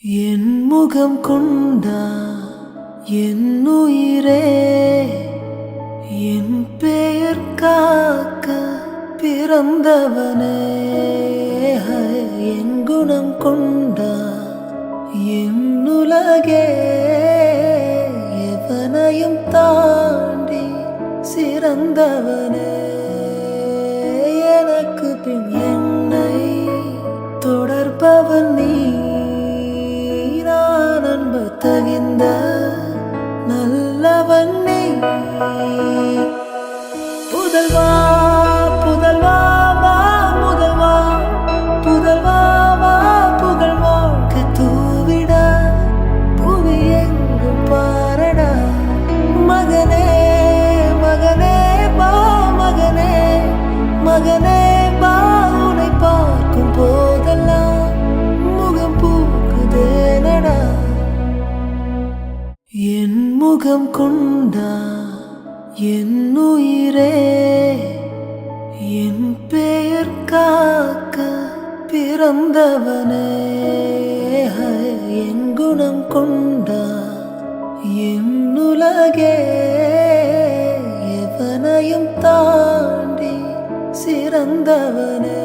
என் முகம் கொண்டா என் உயிரே, என் பெயர் காக்க பிறந்தவனே. என் குணம் கொண்டா என் உலகே, எவனையும் தாண்டி சிறந்தவனே. எனக்கு பின் என்னை தொடர்பவன் நீ, அன்பு தகிந்த நல்லவன் நீ. புதல்வா புதல்வா வா முதல்வா, புதல்வா வா புகழ் வாழ்க்கை தூவிட புவி எங்கும் பாரடா. மகனே மகனே பா, மகனே மகனே பா, உன்னை பார்க்கும் போதெல்லாம் முகம் பூக்குதேனடா. என் முகம் கொண்டா என் உயிரே, என் பெயர் காக்க பிறந்தவனே. என் குணம் கொண்டா என் உலகே, எவனையும் தாண்டி சிறந்தவனே.